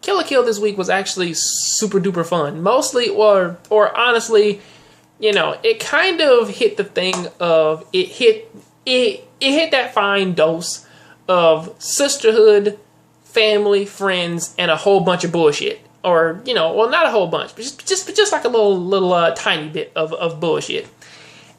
Kill la Kill this week was actually super duper fun. Mostly, or honestly, you know, it kind of hit the thing of it hit that fine dose of sisterhood, family, friends, and a whole bunch of bullshit. Or, you know, well, not a whole bunch, but just like a little tiny bit of bullshit.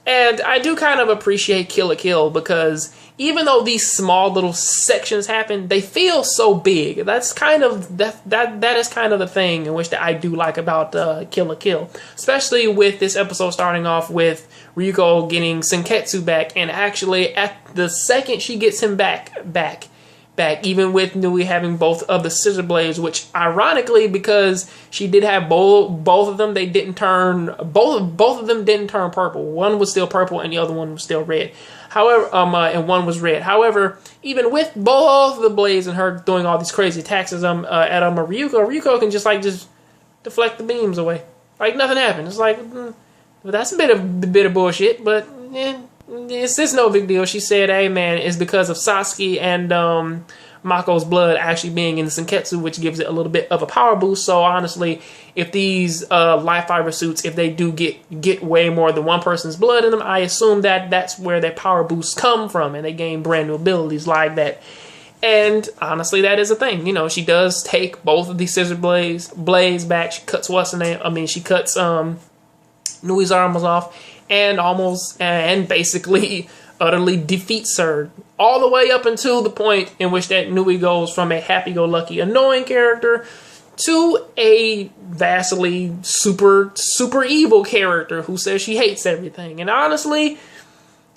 And I do kind of appreciate Kill la Kill because even though these small little sections happen, they feel so big. That's kind of that is kind of the thing in which that I do like about Kill la Kill, especially with this episode starting off with Ryuko getting Senketsu back, and actually at the second she gets him back, even with Nui having both of the scissor blades, which ironically, because she did have both of them, they didn't turn both of them didn't turn purple. One was still purple and the other one was still red. However, and one was red. However, even with both of the blades and her doing all these crazy attacks at Ryuko can just deflect the beams away, like nothing happened. It's like that's a bit of bullshit, but it's no big deal. She said, hey man, it's because of Satsuki and Mako's blood actually being in the Senketsu, which gives it a little bit of a power boost. So honestly, if these life fiber suits, if they do get way more than one person's blood in them, I assume that that's where their power boosts come from, and they gain brand new abilities like that. And honestly, that is a thing. You know, she does take both of these scissor blades back. She cuts she cuts Nui's arms off, and basically utterly defeats her, all the way up until the point in which that Nui goes from a happy-go-lucky annoying character to a vastly super evil character who says she hates everything. And honestly,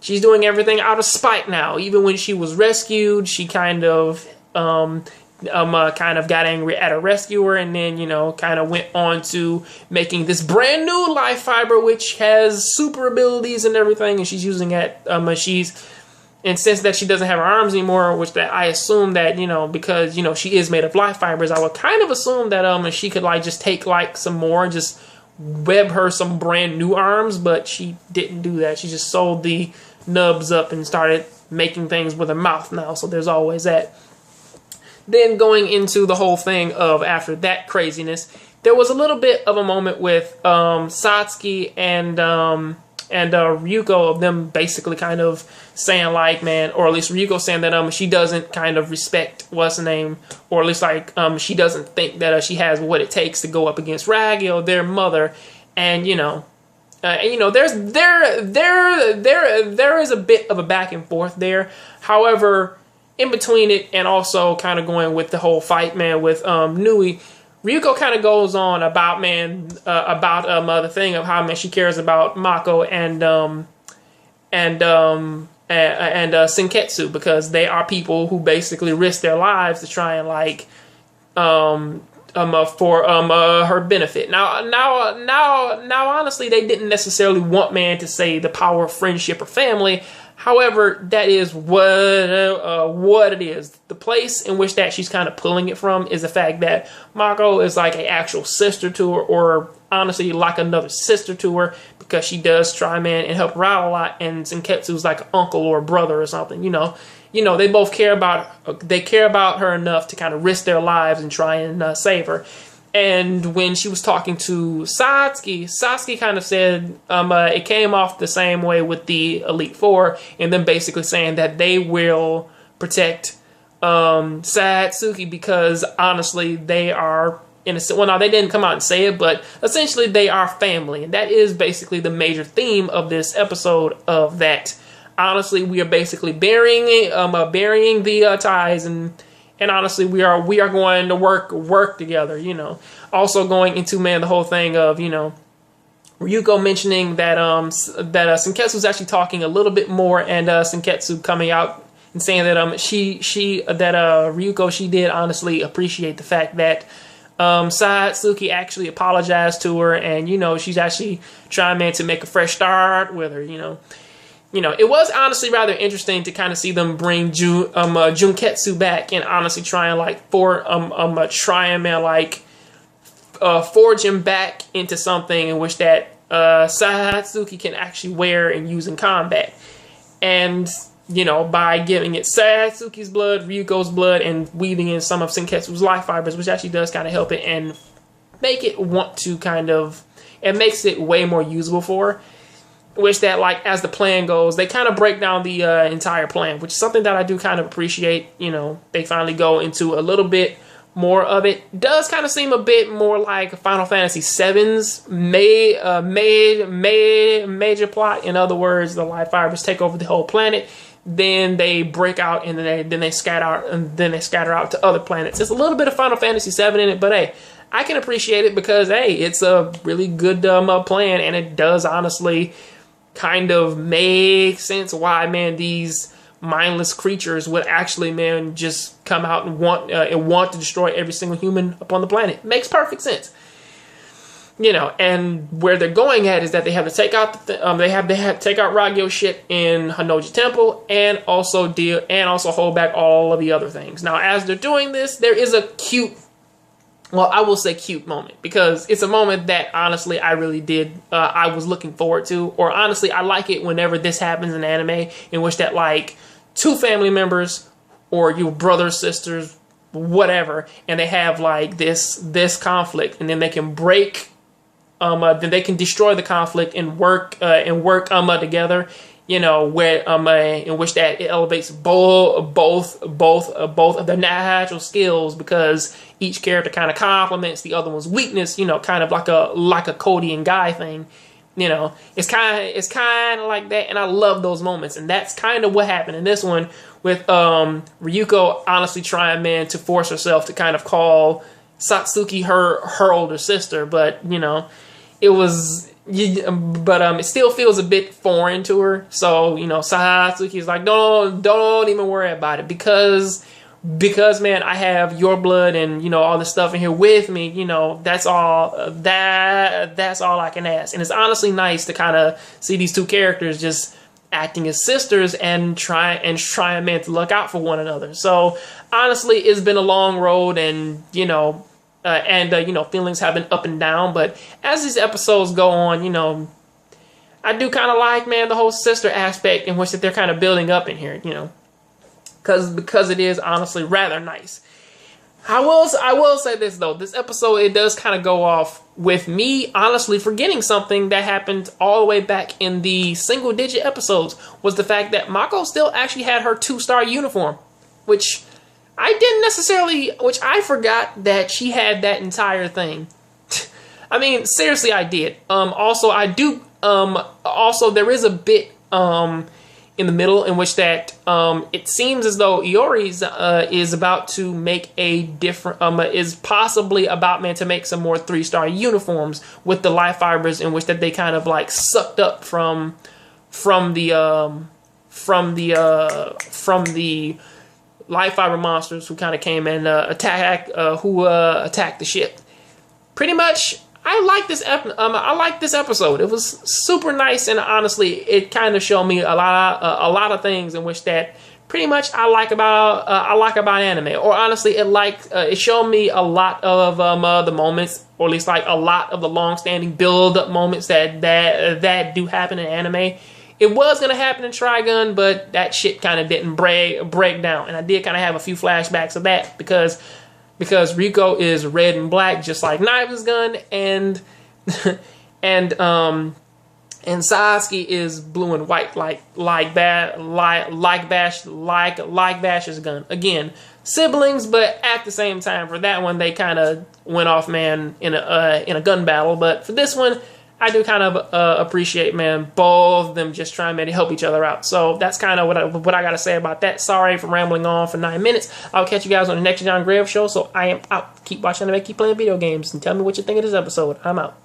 she's doing everything out of spite now. Even when she was rescued, she kind of got angry at a rescuer, and then, you know, kind of went on to making this brand new life fiber, which has super abilities and everything, and she's using it, and since that she doesn't have her arms anymore, which that I assume that, you know, because, you know, she is made of life fibers, I would kind of assume that, she could, like, just take, like, some more, just web her some brand new arms, but she didn't do that. She just sewed the nubs up and started making things with her mouth now, so there's always that. Then going into the whole thing of after that craziness, there was a little bit of a moment with Satsuki and Ryuko of them basically kind of saying like, man, or at least Ryuko saying that she doesn't kind of respect what's the name, or at least like she doesn't think that she has what it takes to go up against Ragyo, their mother, and there's there is a bit of a back and forth there. However, in between it, and also kind of going with the whole fight, man, with Nui, Ryuko kind of goes on about the thing of how, man, she cares about Mako and Senketsu, because they are people who basically risk their lives to try and for her benefit. Now, honestly, they didn't necessarily want man to say the power of friendship or family. However, that is what it is. The place in which that she's kind of pulling it from is the fact that Mako is like an actual sister to her, or honestly like another sister to her, because she does try, man, and help her out a lot. And Senketsu's like an uncle or a brother or something. You know, they both care about her enough to kind of risk their lives and try and save her. And when she was talking to Satsuki kind of said it came off the same way with the Elite Four, and then basically saying that they will protect Satsuki because honestly they are now they didn't come out and say it, but essentially they are family, and that is basically the major theme of this episode. Of that, honestly, we are basically burying the ties, and honestly, we are going to work together, you know. Also going into, man, the whole thing of, you know, Ryuko mentioning that Senketsu was actually talking a little bit more, and Senketsu coming out and saying that Ryuko, she did honestly appreciate the fact that Satsuki actually apologized to her, and, you know, she's actually trying, man, to make a fresh start with her, you know. You know, it was honestly rather interesting to kind of see them bring Junketsu back and honestly try and forge him back into something in which that Satsuki can actually wear and use in combat. And you know, by giving it Satsuki's blood, Ryuko's blood, and weaving in some of Senketsu's life fibers, which actually does kind of help it and make it want to kind of, it makes it way more usable for her. Which that, like, as the plan goes, they kind of break down the entire plan, which is something that I do kind of appreciate. You know, they finally go into a little bit more of it. Does kind of seem a bit more like Final Fantasy VII's major plot. In other words, the life fibers take over the whole planet. Then they break out and then they scatter out to other planets. It's a little bit of Final Fantasy VII in it, but hey, I can appreciate it because hey, it's a really good plan, and it does honestly kind of make sense why, man, these mindless creatures would actually, man, just come out and want to destroy every single human upon the planet. Makes perfect sense, you know. And where they're going at is that they have to take out they have to take out Ragyo's shit in Honnouji Temple, and also hold back all of the other things. Now, as they're doing this, there is a cute. Well, I will say cute moment, because it's a moment that honestly I really did, I was looking forward to, or honestly I like it whenever this happens in anime, in which that like two family members or your brothers, sisters, whatever, and they have like this conflict, and then they can then they can destroy the conflict and work together. You know, where in which that it elevates both of their natural skills, because each character kind of complements the other one's weakness. You know, kind of like a Cody and Guy thing. You know, it's kind of like that, and I love those moments, and that's kind of what happened in this one with Ryuko honestly trying, man, to force herself to kind of call Satsuki her older sister, but you know, it still feels a bit foreign to her. So, you know, Satsuki's like, don't even worry about it, because man, I have your blood and, you know, all this stuff in here with me. You know, that's all I can ask. And it's honestly nice to kind of see these two characters just acting as sisters and trying, man, to look out for one another. So honestly, it's been a long road, and you know, feelings have been up and down, but as these episodes go on, you know, I do kind of like, man, the whole sister aspect in which that they're kind of building up in here, you know, because it is honestly rather nice. I will say this though, this episode, it does kind of go off with me honestly forgetting something that happened all the way back in the single digit episodes, was the fact that Mako still actually had her 2-star uniform, which I forgot that she had that entire thing. I mean, seriously, I did. Also, there is a bit in the middle in which that it seems as though Iori's is about to make a different, is possibly about, man, to make some more 3-star uniforms with the life fibers, in which that they kind of like sucked up from the life fiber monsters who kind of came and attacked the ship. Pretty much, I like this episode. It was super nice, and honestly, it kind of showed me a lot of things in which that pretty much I like about anime. Or honestly, it showed me a lot of the moments, or at least like a lot of the long-standing build-up moments that do happen in anime. It was going to happen in Trigun, but that shit kind of didn't break down. And I did kind of have a few flashbacks of that, because Ryuko is red and black, just like Knives' gun, and Sasuke is blue and white, like Bash's gun. Again, siblings, but at the same time, for that one, they kind of went off, man, in a gun battle. But for this one, I do kind of appreciate, man, both of them just trying, man, to help each other out. So that's kind of what I got to say about that. Sorry for rambling on for 9 minutes. I'll catch you guys on the next John Grave show. So I am out. Keep watching anime, keep playing video games, and tell me what you think of this episode. I'm out.